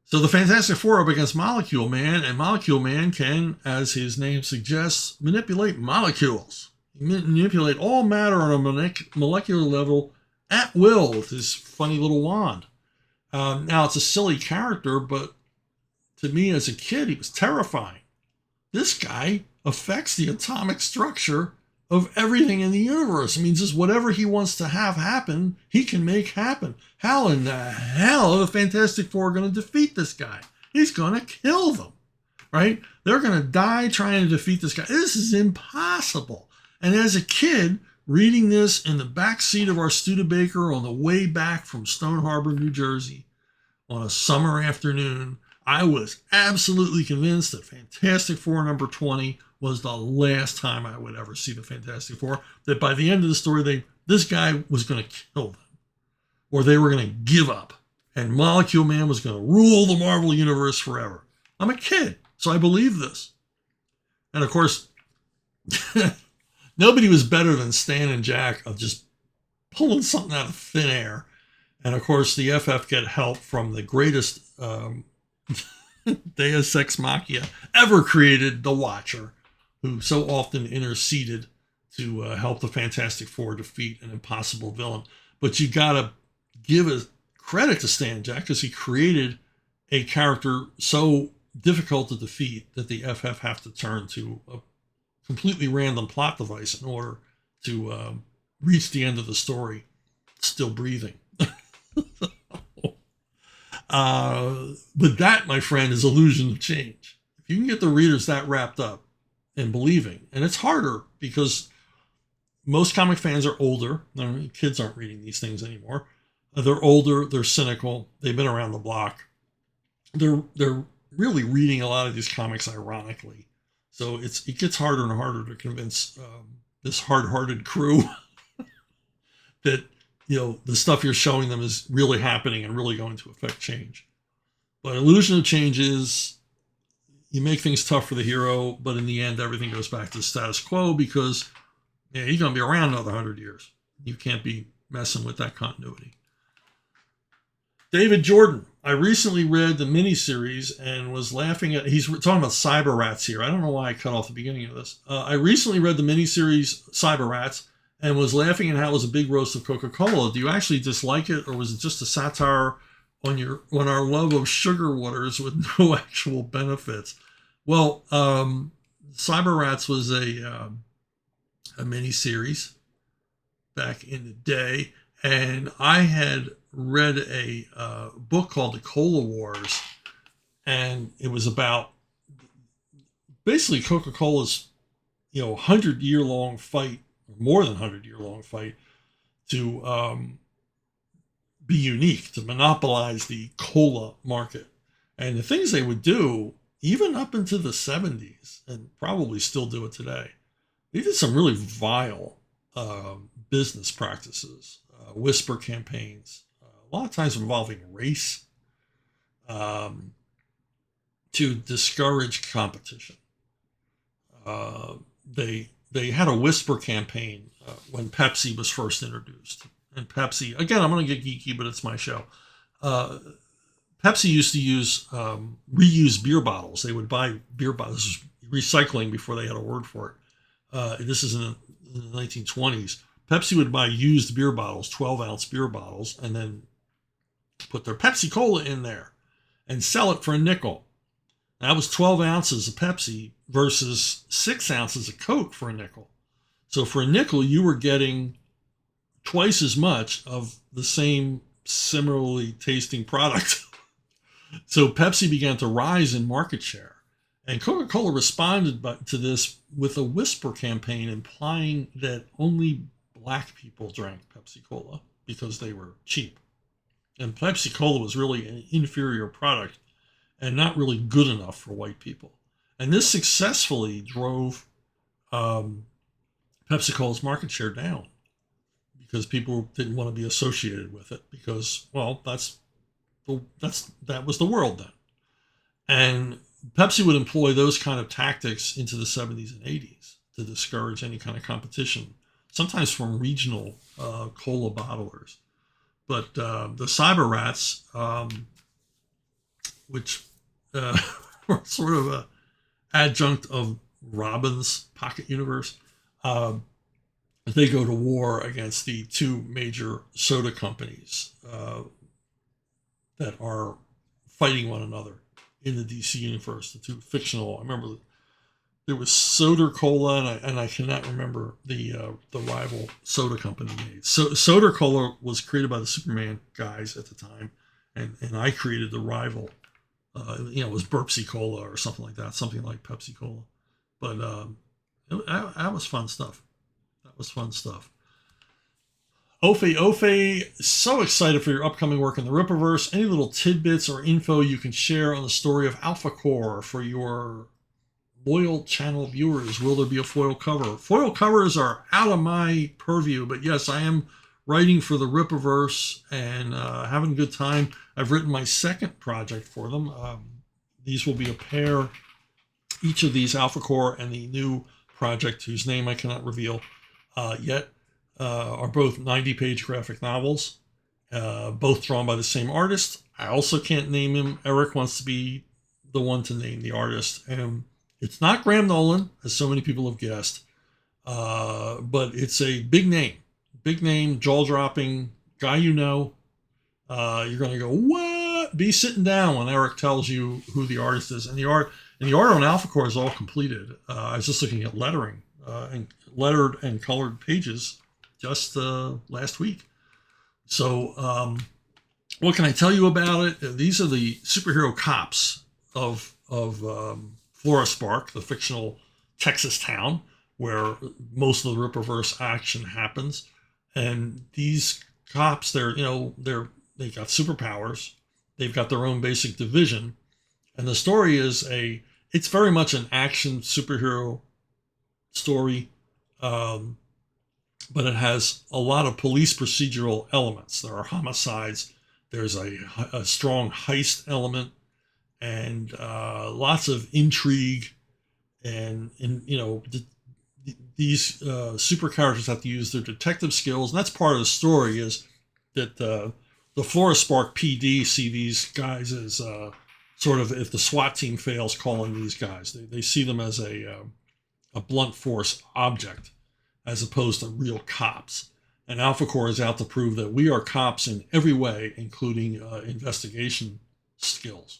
So the Fantastic Four are up against Molecule Man, and Molecule Man can, as his name suggests, manipulate molecules. He manipulate all matter on a molecular level at will with his funny little wand. Now, it's a silly character, but to me as a kid, he was terrifying. This guy affects the atomic structure of everything in the universe. It means just whatever he wants to have happen, he can make happen. How in the hell are the Fantastic Four going to defeat this guy? He's going to kill them, right? They're going to die trying to defeat this guy. This is impossible. And as a kid, reading this in the back seat of our Studebaker on the way back from Stone Harbor, New Jersey, on a summer afternoon, I was absolutely convinced that Fantastic Four number 20 was the last time I would ever see the Fantastic Four, that by the end of the story, this guy was going to kill them, or they were going to give up, and Molecule Man was going to rule the Marvel Universe forever. I'm a kid, so I believe this. And of course, nobody was better than Stan and Jack of just pulling something out of thin air. And of course, the FF get help from the greatest Deus Ex Machina ever created, the Watcher, who so often interceded to help the Fantastic Four defeat an impossible villain. But you got to give a credit to Stan Jack, because he created a character so difficult to defeat that the FF have to turn to a completely random plot device in order to reach the end of the story still breathing. But that, my friend, is illusion of change. If you can get the readers that wrapped up in believing, and it's harder because most comic fans are older. I mean, kids aren't reading these things anymore. They're older. They're cynical. They've been around the block. They're really reading a lot of these comics ironically. So it gets harder and harder to convince this hard-hearted crew that the stuff you're showing them is really happening and really going to affect change. But illusion of change is, you make things tough for the hero, but in the end, everything goes back to the status quo because he's going to be around another 100 years. You can't be messing with that continuity. David Jordan. I recently read the miniseries and was laughing at, he's talking about Cyber Rats here. I don't know why I cut off the beginning of this. I recently read the miniseries Cyber Rats and was laughing at how it was a big roast of Coca-Cola. Do you actually dislike it, or was it just a satire on our love of sugar waters with no actual benefits? Well, Cyber Rats was a miniseries back in the day, and I had read a book called The Cola Wars, and it was about basically Coca-Cola's 100-year-long fight, more than 100-year-long fight, to be unique, to monopolize the cola market. And the things they would do, even up into the 70s, and probably still do it today, they did some really vile business practices, whisper campaigns, a lot of times involving race, to discourage competition. They had a whisper campaign when Pepsi was first introduced. And Pepsi, again, I'm going to get geeky, but it's my show. Pepsi used to use reused beer bottles. They would buy beer bottles, this was recycling before they had a word for it. This is in the 1920s. Pepsi would buy used beer bottles, 12-ounce beer bottles, and then put their Pepsi Cola in there and sell it for a nickel. That was 12 ounces of Pepsi versus 6 ounces of Coke for a nickel. So for a nickel, you were getting twice as much of the same similarly tasting product. So Pepsi began to rise in market share. And Coca-Cola responded to this with a whisper campaign implying that only black people drank Pepsi Cola because they were cheap. And Pepsi Cola was really an inferior product and not really good enough for white people. And this successfully drove Pepsi Cola's market share down because people didn't want to be associated with it because, well, that was the world then. And Pepsi would employ those kind of tactics into the 70s and 80s to discourage any kind of competition, sometimes from regional cola bottlers. But the Cyber Rats, which were sort of an adjunct of Robin's Pocket Universe, they go to war against the two major soda companies that are fighting one another in the DC universe. The two fictional. I remember there was Soda Cola, and I cannot remember the rival soda company made. So Soda Cola was created by the Superman guys at the time, and I created the rival. It was Burpsy Cola or something like that, something like Pepsi Cola. But that was fun stuff. That was fun stuff. Ofe, so excited for your upcoming work in the Rippaverse. Any little tidbits or info you can share on the story of Alpha Core for your loyal channel viewers? Will there be a foil cover? Foil covers are out of my purview, but yes, I am writing for the Rippaverse and having a good time. I've written my second project for them. These will be a pair. Each of these, Alpha Core and the new project, whose name I cannot reveal yet, are both 90-page graphic novels, both drawn by the same artist. I also can't name him. Eric wants to be the one to name the artist. And it's not Graham Nolan, as so many people have guessed, but it's a big name, jaw-dropping guy you know. You're going to go, what? Be sitting down when Eric tells you who the artist is. And the art on Alpha Core is all completed. I was just looking at lettering and lettered and colored pages just last week. So what can I tell you about it? These are the superhero cops of Flora Spark, the fictional Texas town where most of the Rippaverse action happens. And these cops, they've got superpowers. They've got their own basic division. And the story is it's very much an action superhero story. But it has a lot of police procedural elements. There are homicides. There's a strong heist element. and lots of intrigue, and these super characters have to use their detective skills, and that's part of the story. Is that the Florida Spark PD see these guys as sort of, if the SWAT team fails calling these guys, they see them as a blunt force object as opposed to real cops. And Alpha Corps is out to prove that we are cops in every way, including investigation skills.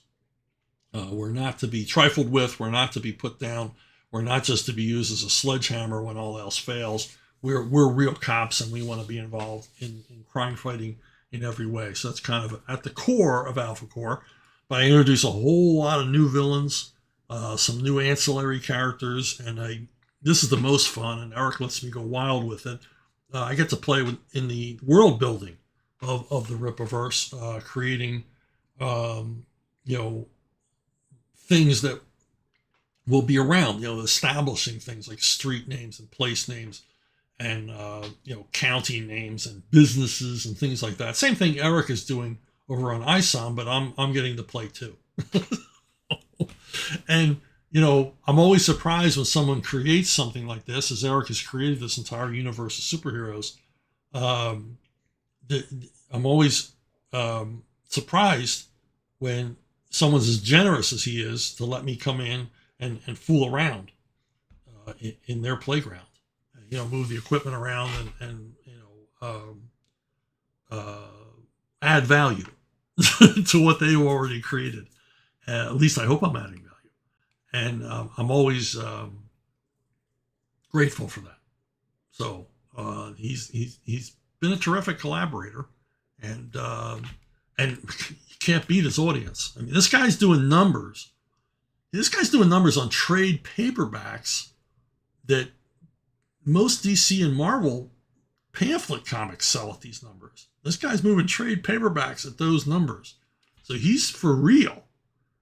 We're not to be trifled with. We're not to be put down. We're not just to be used as a sledgehammer when all else fails. We're real cops, and we want to be involved in crime fighting in every way. So that's kind of at the core of Alpha Corps. But I introduce a whole lot of new villains, some new ancillary characters, and this is the most fun, and Eric lets me go wild with it. I get to play in the world building of the Rippaverse, creating, things that will be around, establishing things like street names and place names, and county names and businesses and things like that. Same thing Eric is doing over on ISOM, but I'm getting to play too. And I'm always surprised when someone creates something like this, as Eric has created this entire universe of superheroes. I'm always surprised when someone's as generous as he is to let me come in and fool around in their playground. Move the equipment around and add value to what they've already created. At least I hope I'm adding value. And I'm always grateful for that. So he's been a terrific collaborator, and you can't beat his audience. I mean, this guy's doing numbers. This guy's doing numbers on trade paperbacks that most DC and Marvel pamphlet comics sell at these numbers. This guy's moving trade paperbacks at those numbers. So he's for real.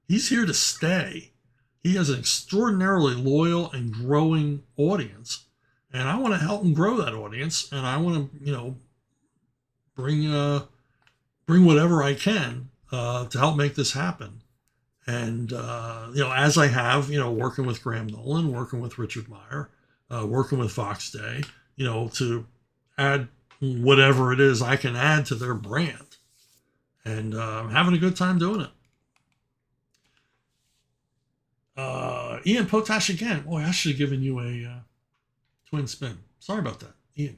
He's here to stay. He has an extraordinarily loyal and growing audience, and I want to help him grow that audience, and I want to, bring whatever I can to help make this happen. And as I have, working with Graham Nolan, working with Richard Meyer, working with Fox Day, to add whatever it is I can add to their brand, and I'm having a good time doing it. Ian Potash again. Boy, I should have given you a twin spin. Sorry about that, Ian.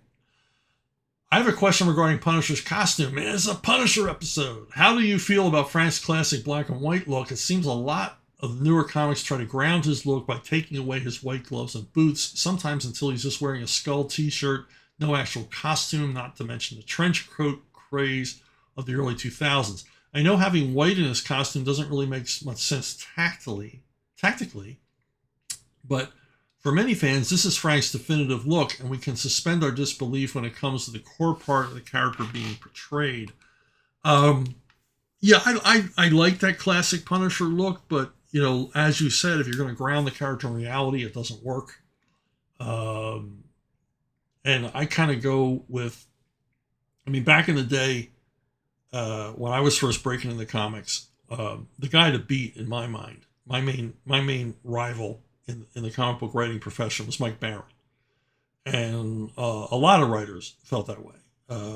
I have a question regarding Punisher's costume. Man, it's a Punisher episode. How do you feel about Frank's classic black and white look? It seems a lot of the newer comics try to ground his look by taking away his white gloves and boots, sometimes until he's just wearing a skull t-shirt, no actual costume, not to mention the trench coat craze of the early 2000s. I know having white in his costume doesn't really make much sense tactically, but for many fans, this is Frank's definitive look, and we can suspend our disbelief when it comes to the core part of the character being portrayed. I like that classic Punisher look, but, as you said, if you're going to ground the character in reality, it doesn't work. And I kind of go with, back in the day, when I was first breaking into comics, the guy to beat in my mind, my main rival in the comic book writing profession was Mike Barron. And a lot of writers felt that way.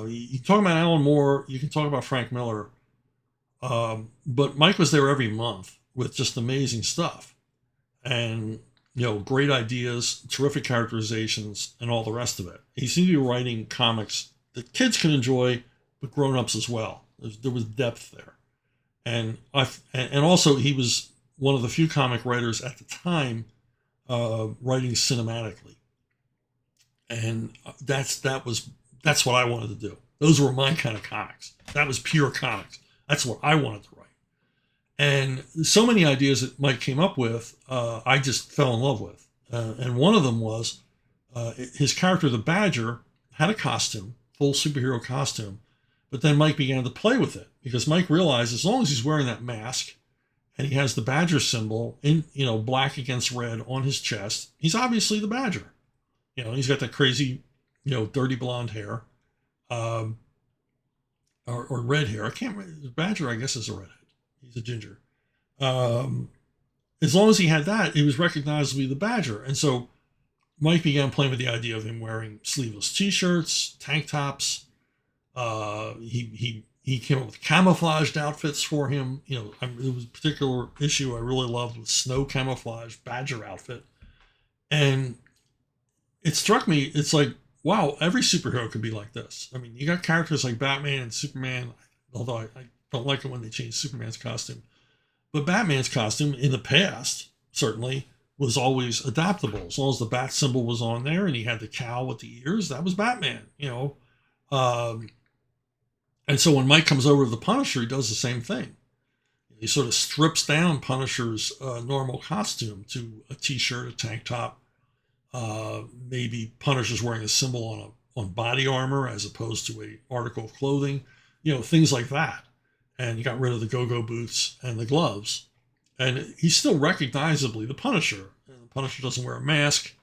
You talk about Alan Moore, you can talk about Frank Miller, but Mike was there every month with just amazing stuff. And, great ideas, terrific characterizations, and all the rest of it. He seemed to be writing comics that kids can enjoy, but grown-ups as well. There was depth there. And also he was one of the few comic writers at the time writing cinematically. And that's what I wanted to do. Those were my kind of comics. That was pure comics. That's what I wanted to write. And so many ideas that Mike came up with, I just fell in love with. And one of them was his character, the Badger, had a costume, full superhero costume, but then Mike began to play with it because Mike realized as long as he's wearing that mask and he has the Badger symbol in, black against red on his chest, he's obviously the Badger. He's got that crazy, dirty blonde hair, or red hair. I can't remember. The Badger, I guess, is a redhead. He's a ginger. Um, as long as he had that, he was recognizably the Badger. And so Mike began playing with the idea of him wearing sleeveless T-shirts, tank tops. He came up with camouflaged outfits for him. There was a particular issue I really loved with snow camouflage Badger outfit, and it struck me. It's like, wow, every superhero could be like this. I mean, you got characters like Batman and Superman. Although I don't like it when they change Superman's costume, but Batman's costume in the past certainly was always adaptable. As long as the bat symbol was on there and he had the cowl with the ears, that was Batman. Um, and so when Mike comes over to the Punisher, he does the same thing. He sort of strips down Punisher's normal costume to a T-shirt, a tank top. Maybe Punisher's wearing a symbol on body armor as opposed to a article of clothing. Things like that. And he got rid of the go-go boots and the gloves. And he's still recognizably the Punisher. And the Punisher doesn't wear a mask.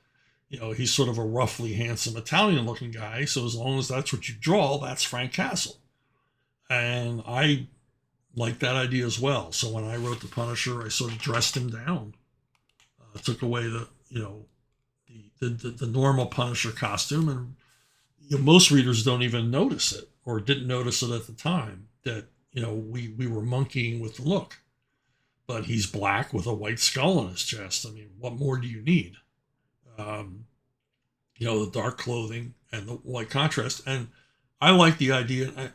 He's sort of a roughly handsome Italian-looking guy. So as long as that's what you draw, that's Frank Castle. And I like that idea as well. So when I wrote the Punisher, I sort of dressed him down. Took away the normal Punisher costume, and most readers don't even notice it or didn't notice it at the time that we were monkeying with the look. But he's black with a white skull on his chest. I mean, what more do you need? The dark clothing and the white contrast. And I like the idea.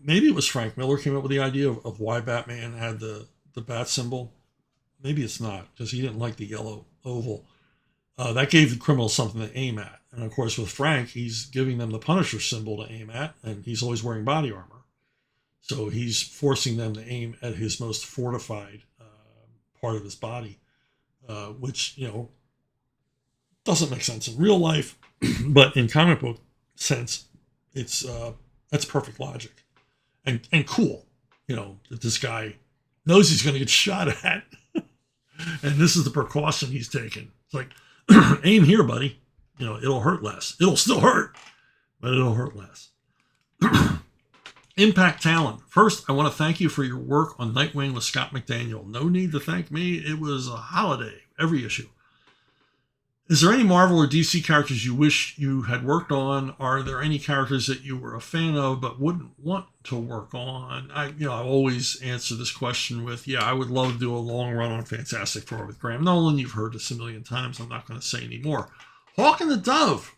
Maybe it was Frank Miller came up with the idea of why Batman had the bat symbol. Maybe it's not, because he didn't like the yellow oval. That gave the criminals something to aim at. And of course, with Frank, he's giving them the Punisher symbol to aim at, and he's always wearing body armor. So he's forcing them to aim at his most fortified part of his body, which, doesn't make sense in real life, but in comic book sense, that's perfect logic and cool, that this guy knows he's going to get shot at. And this is the precaution he's taking. It's like, aim here, buddy. It'll hurt less. It'll still hurt, but it'll hurt less. Impact Talent. First, I want to thank you for your work on Nightwing with Scott McDaniel. No need to thank me. It was a holiday, every issue. Is there any Marvel or DC characters you wish you had worked on? Are there any characters that you were a fan of but wouldn't want to work on? I always answer this question with, I would love to do a long run on Fantastic Four with Graham Nolan. You've heard this a million times. I'm not going to say any more. Hawk and the Dove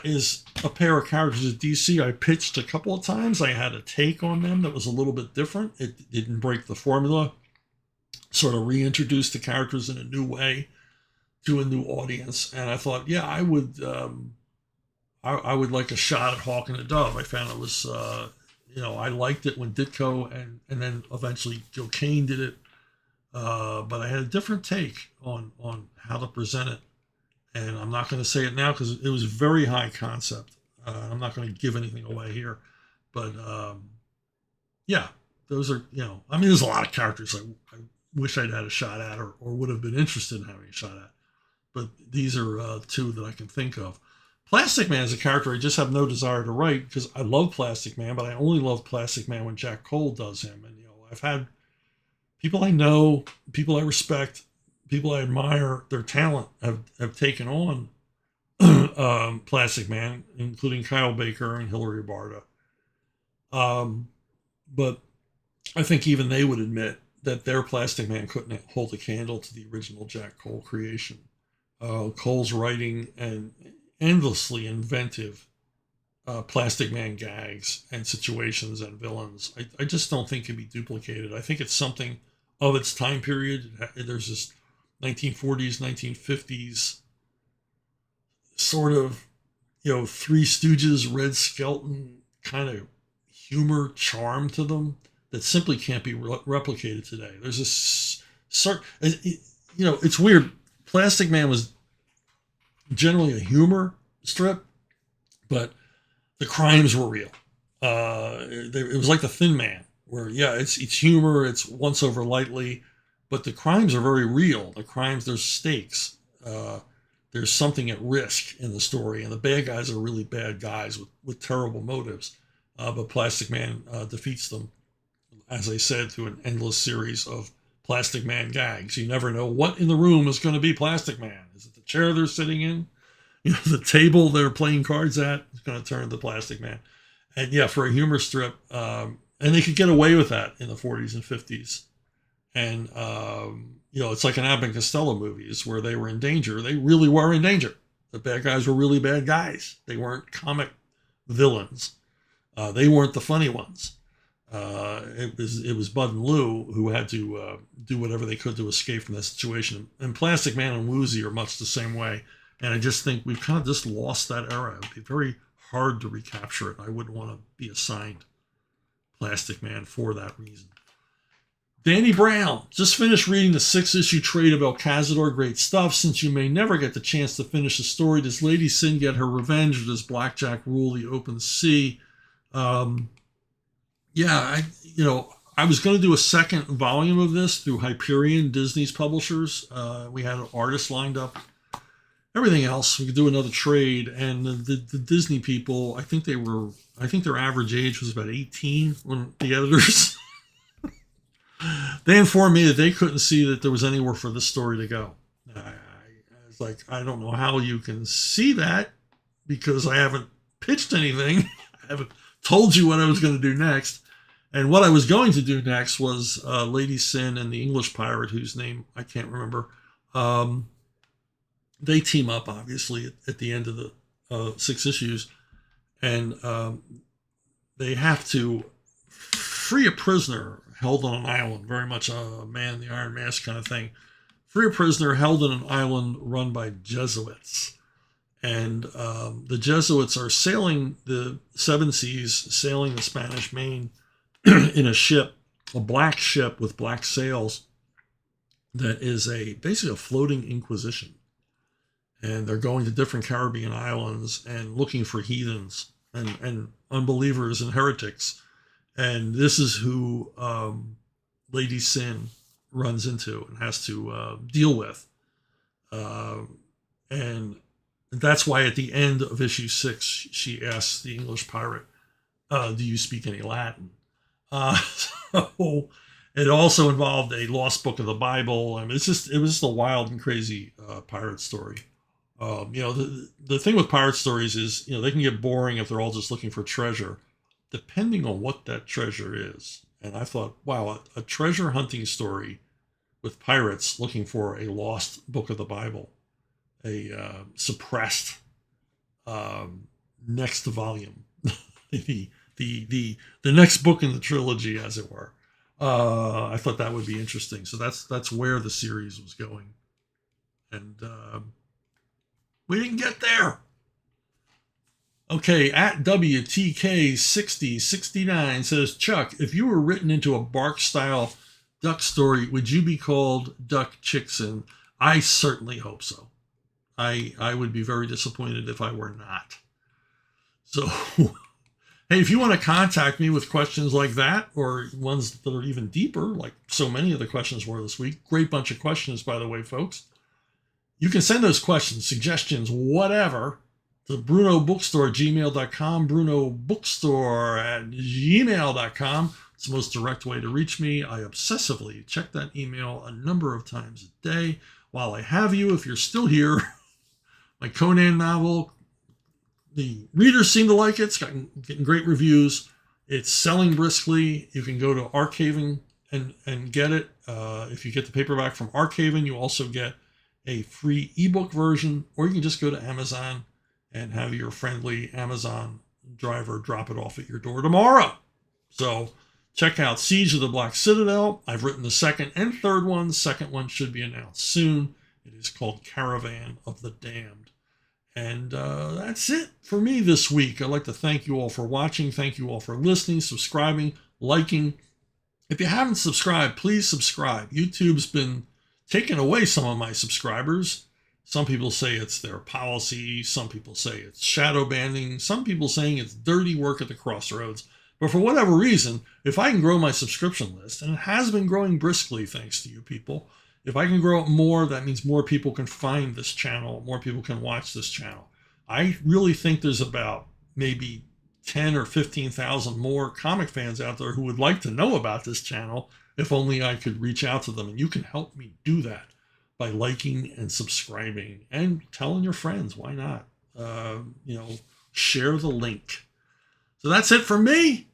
is a pair of characters at DC I pitched a couple of times. I had a take on them that was a little bit different. It didn't break the formula. Sort of reintroduced the characters in a new way to a new audience, and I thought, I would like a shot at Hawk and the Dove. I found it was, I liked it when Ditko and then eventually Joe Kane did it, but I had a different take on how to present it, and I'm not going to say it now because it was very high concept. I'm not going to give anything away here, but those are, there's a lot of characters I wish I'd had a shot at or would have been interested in having a shot at. But these are two that I can think of. Plastic Man is a character I just have no desire to write because I love Plastic Man, but I only love Plastic Man when Jack Cole does him. And, I've had people I know, people I respect, people I admire, their talent have taken on Plastic Man, including Kyle Baker and Hilary Barta. But I think even they would admit that their Plastic Man couldn't hold a candle to the original Jack Cole creation. Cole's writing and endlessly inventive Plastic Man gags and situations and villains, I just don't think can be duplicated. I think it's something of its time period. There's this 1940s, 1950s sort of, Three Stooges, Red Skelton kind of humor charm to them that simply can't be replicated today. There's this certain, it's weird. Plastic Man was generally a humor strip, but the crimes were real. It was like the Thin Man, where it's humor, it's once over lightly, but the crimes are very real. The crimes, there's stakes. There's something at risk in the story, and the bad guys are really bad guys with terrible motives. But Plastic Man defeats them, as I said, through an endless series of Plastic Man gags. You never know what in the room is going to be Plastic Man. Is it the chair they're sitting in? The table they're playing cards at is going to turn into Plastic Man. And yeah, for a humor strip, and they could get away with that in the 40s and 50s. And, it's like an Abbott and Costello movies where they were in danger. They really were in danger. The bad guys were really bad guys. They weren't comic villains. They weren't the funny ones. It was Bud and Lou who had to do whatever they could to escape from that situation. And Plastic Man and Woozy are much the same way. And I just think we've kind of just lost that era. It would be very hard to recapture it. I wouldn't want to be assigned Plastic Man for that reason. Danny Brown, just finished reading the 6-issue trade of El Cazador. Great stuff. Since you may never get the chance to finish the story, does Lady Sin get her revenge, or does Blackjack rule the open sea? I was going to do a second volume of this through Hyperion, Disney's publishers. We had an artist lined up. Everything else, we could do another trade. And the Disney people, I think their average age was about 18 when the editors... They informed me that they couldn't see that there was anywhere for this story to go. I was like, I don't know how you can see that because I haven't pitched anything. I haven't told you what I was going to do next. And what I was going to do next was Lady Sin and the English pirate, whose name I can't remember. They team up, obviously, at the end of the 6 issues. And they have to free a prisoner held on an island, very much a Man in the Iron Mask kind of thing. Free a prisoner held on an island run by Jesuits. And the Jesuits are sailing the 7 seas, sailing the Spanish Main in a ship, a black ship with black sails that is basically a floating inquisition. And they're going to different Caribbean islands and looking for heathens and unbelievers and heretics. And this is who Lady Sin runs into and has to deal with. And that's why at the end of issue 6, she asks the English pirate, do you speak any Latin? So it also involved a lost book of the Bible. I mean, it was just a wild and crazy pirate story. The thing with pirate stories is, they can get boring if they're all just looking for treasure, depending on what that treasure is. And I thought, wow, a treasure hunting story with pirates looking for a lost book of the Bible, a suppressed next volume, the next book in the trilogy, as it were. I thought that would be interesting. So that's where the series was going, and we didn't get there. Okay, at WTK6069 says, Chuck, if you were written into a Bark-style duck story, would you be called Duck Chickson? I certainly hope so. I would be very disappointed if I were not. So, hey, if you want to contact me with questions like that, or ones that are even deeper, like so many of the questions were this week, great bunch of questions, by the way, folks. You can send those questions, suggestions, whatever, to BrunoBookstore@gmail.com, BrunoBookstore@gmail.com. It's the most direct way to reach me. I obsessively check that email a number of times a day. While I have you, if you're still here, my Conan novel, the readers seem to like it. It's getting great reviews. It's selling briskly. You can go to Archhaven and get it. If you get the paperback from Archhaven, you also get a free ebook version, or you can just go to Amazon and have your friendly Amazon driver drop it off at your door tomorrow. So check out Siege of the Black Citadel. I've written the second and third one. The second one should be announced soon. It is called Caravan of the Damned. And that's it for me this week. I'd like to thank you all for watching. Thank you all for listening, subscribing, liking. If you haven't subscribed, please subscribe. YouTube's been taking away some of my subscribers. Some people say it's their policy. Some people say it's shadow banning. Some people saying it's dirty work at the crossroads. But for whatever reason, if I can grow my subscription list, and it has been growing briskly thanks to you people, if I can grow it more, that means more people can find this channel, more people can watch this channel. I really think there's about maybe 10 or 15,000 more comic fans out there who would like to know about this channel If only I could reach out to them. And you can help me do that by liking and subscribing and telling your friends. Why not? Share the link. So that's it for me.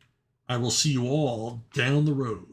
I will see you all down the road.